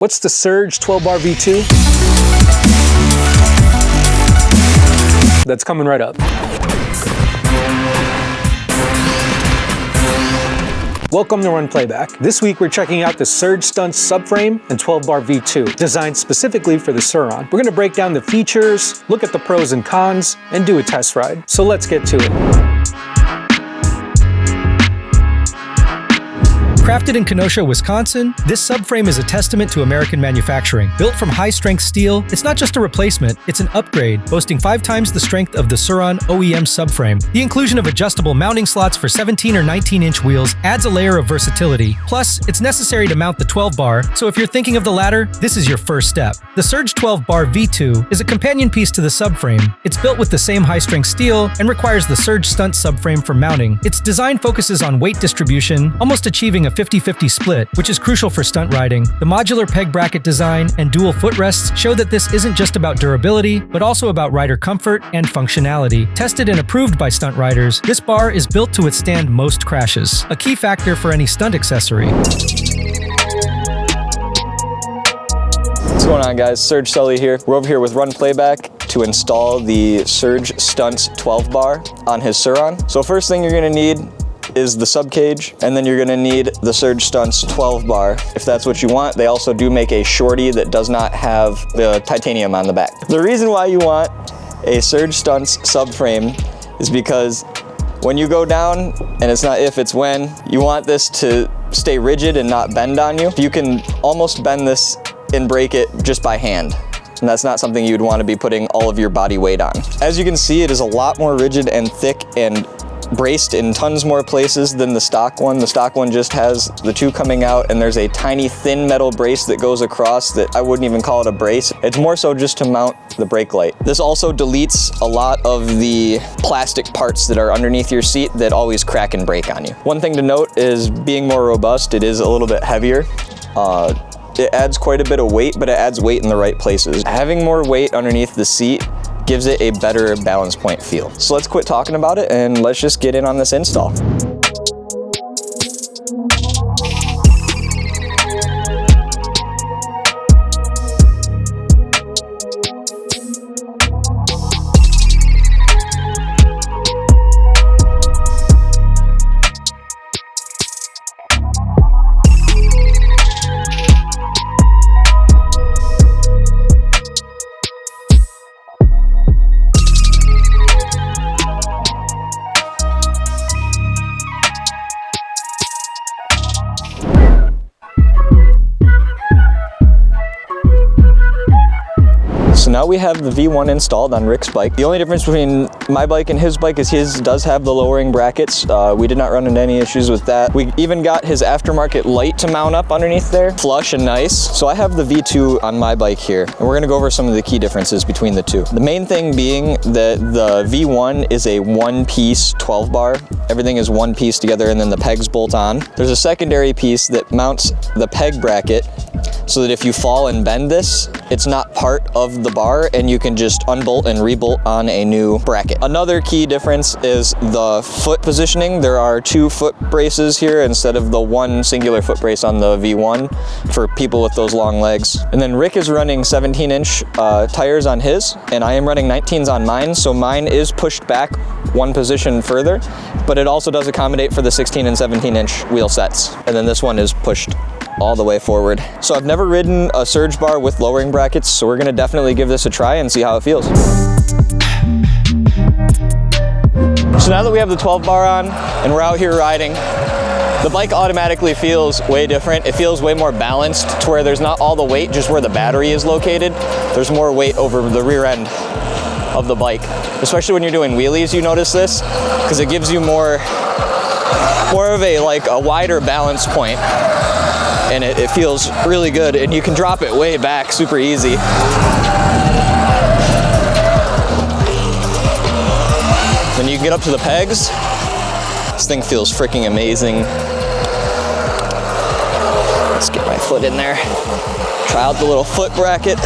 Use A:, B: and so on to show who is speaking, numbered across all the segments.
A: What's the Surge 12-bar V2? That's coming right up. Welcome to Run Playback. This week we're checking out the Surge Stunts subframe and 12-bar V2, designed specifically for the Sur-Ron. We're gonna break down the features, look at the pros and cons, and do a test ride. So let's get to it.
B: Crafted in Kenosha, Wisconsin, this subframe is a testament to American manufacturing. Built from high-strength steel, it's not just a replacement, it's an upgrade, boasting 5 times the strength of the Sur-Ron OEM subframe. The inclusion of adjustable mounting slots for 17 or 19-inch wheels adds a layer of versatility. Plus, it's necessary to mount the 12-bar, so if you're thinking of the latter, this is your first step. The Surge 12-bar V2 is a companion piece to the subframe. It's built with the same high-strength steel and requires the Surge Stunt subframe for mounting. Its design focuses on weight distribution, almost achieving a 50-50 split, which is crucial for stunt riding. The modular peg bracket design and dual footrests show that this isn't just about durability, but also about rider comfort and functionality. Tested and approved by stunt riders, this bar is built to withstand most crashes, a key factor for any stunt accessory.
C: What's going on, guys? Surge Sully here. We're over here with Run Playback to install the Surge Stunts 12 bar on his Sur-Ron. So first thing you're gonna need is the sub cage, and then you're gonna need the Surge Stunts 12 bar if that's what you want. They also do make a shorty that does not have the titanium on the back. The reason why you want a Surge Stunts subframe is because when you go down, and it's not if, it's when, you want this to stay rigid and not bend on you. You can almost bend this and break it just by hand. And that's not something you'd want to be putting all of your body weight on. As you can see, it is a lot more rigid and thick and braced in tons more places than the stock one. The stock one just has the two coming out, and there's a tiny thin metal brace that goes across that I wouldn't even call it a brace. It's more so just to mount the brake light. This also deletes a lot of the plastic parts that are underneath your seat that always crack and break on you. One thing to note is being more robust, it is a little bit heavier. It adds quite a bit of weight, but it adds weight in the right places. Having more weight underneath the seat gives it a better balance point feel. So let's quit talking about it and let's just get in on this install. So now we have the V1 installed on Rick's bike. The only difference between my bike and his bike is his does have the lowering brackets. We did not run into any issues with that. We even got his aftermarket light to mount up underneath there, flush and nice. So I have the V2 on my bike here, and we're gonna go over some of the key differences between the two. The main thing being that the V1 is a one-piece 12 bar. Everything is one piece together and then the pegs bolt on. There's a secondary piece that mounts the peg bracket so that if you fall and bend this, it's not part of the bar and you can just unbolt and rebolt on a new bracket. Another key difference is the foot positioning. There are 2 foot braces here instead of the one singular foot brace on the V1 for people with those long legs. And then Rick is running 17-inch tires on his, and I am running 19s on mine, so mine is pushed back one position further, but it also does accommodate for the 16 and 17-inch wheel sets. And then this one is pushed all the way forward. So I've never ridden a Surge bar with lowering brackets, so we're gonna definitely give this a try and see how it feels. So now that we have the 12 bar on and we're out here riding, the bike automatically feels way different. It feels way more balanced to where there's not all the weight just where the battery is located. There's more weight over the rear end of the bike. Especially when you're doing wheelies, you notice this, because it gives you more of a wider balance point. And it feels really good, and you can drop it way back super easy. Then you can get up to the pegs. This thing feels freaking amazing. Let's get my foot in there. Try out the little foot bracket.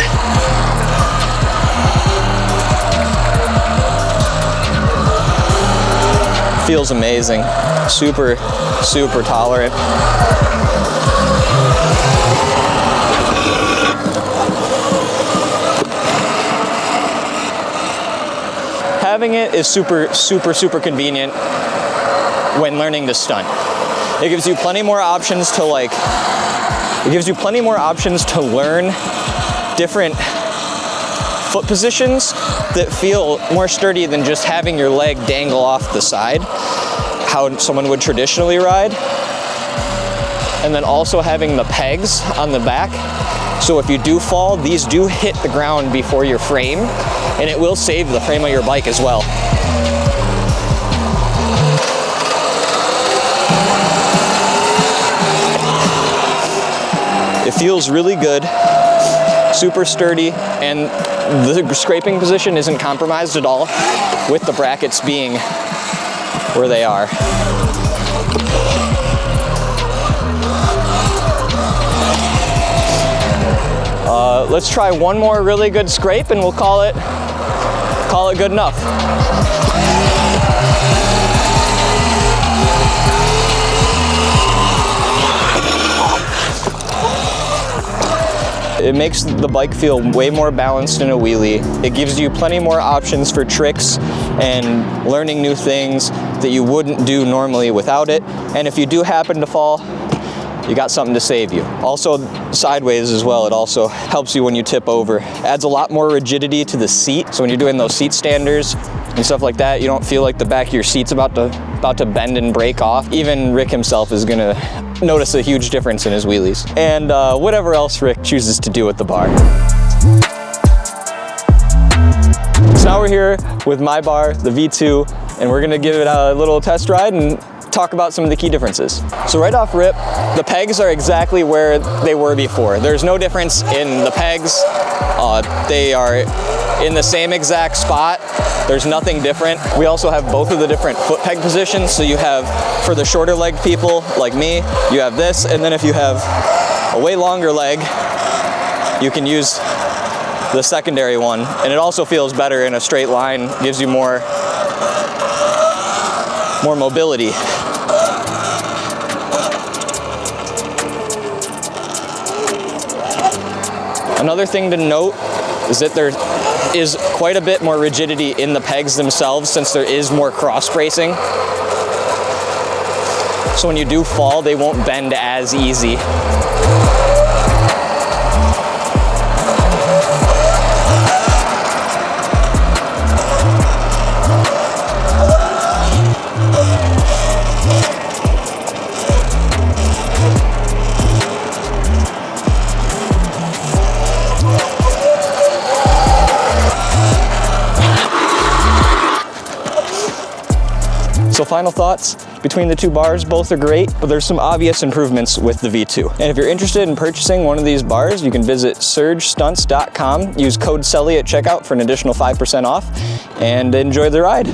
C: Feels amazing. Super, super tolerant. having it is super convenient when learning to stunt. It gives you plenty more options to learn different foot positions that feel more sturdy than just having your leg dangle off the side, how someone would traditionally ride. And then also having the pegs on the back. So if you do fall, these do hit the ground before your frame, and it will save the frame of your bike as well. It feels really good, super sturdy, and the scraping position isn't compromised at all with the brackets being where they are. Let's try one more really good scrape and we'll call it good enough. It makes the bike feel way more balanced in a wheelie. It gives you plenty more options for tricks and learning new things that you wouldn't do normally without it. And if you do happen to fall, you got something to save you. Also sideways as well, it also helps you when you tip over. Adds a lot more rigidity to the seat, so when you're doing those seat standers and stuff like that, you don't feel like the back of your seat's about to bend and break off. Even Rick himself is gonna notice a huge difference in his wheelies. And whatever else Rick chooses to do with the bar. So now we're here with my bar, the V2, and we're gonna give it a little test ride and talk about some of the key differences. So right off rip, the pegs are exactly where they were before. There's no difference in the pegs. They are in the same exact spot. There's nothing different. We also have both of the different foot peg positions. So you have, for the shorter leg people like me, you have this, and then if you have a way longer leg, you can use the secondary one. And it also feels better in a straight line, gives you more mobility. Another thing to note is that there is quite a bit more rigidity in the pegs themselves since there is more cross bracing. So when you do fall, they won't bend as easy. So final thoughts, between the two bars, both are great, but there's some obvious improvements with the V2. And if you're interested in purchasing one of these bars, you can visit surgestunts.com, use code SULLY at checkout for an additional 5% off, and enjoy the ride.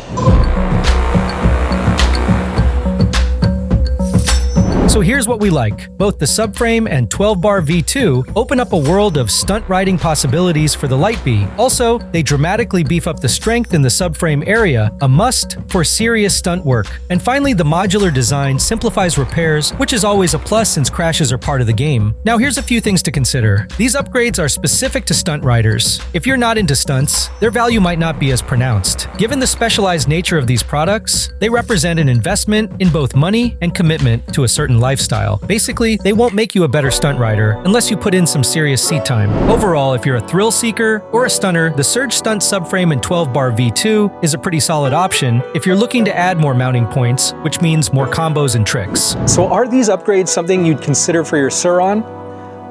B: So here's what we like. Both the subframe and 12-bar V2 open up a world of stunt riding possibilities for the Light Bee. Also, they dramatically beef up the strength in the subframe area, a must for serious stunt work. And finally, the modular design simplifies repairs, which is always a plus since crashes are part of the game. Now here's a few things to consider. These upgrades are specific to stunt riders. If you're not into stunts, their value might not be as pronounced. Given the specialized nature of these products, they represent an investment in both money and commitment to a certain lifestyle. Basically, they won't make you a better stunt rider unless you put in some serious seat time. Overall, if you're a thrill seeker or a stunner, the Surge Stunt Subframe and 12-bar V2 is a pretty solid option if you're looking to add more mounting points, which means more combos and tricks.
A: So are these upgrades something you'd consider for your Sur-Ron?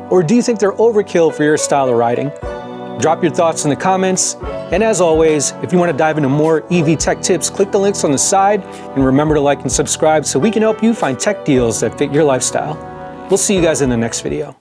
A: Or do you think they're overkill for your style of riding? Drop your thoughts in the comments. And as always, if you want to dive into more EV tech tips, click the links on the side and remember to like and subscribe so we can help you find tech deals that fit your lifestyle. We'll see you guys in the next video.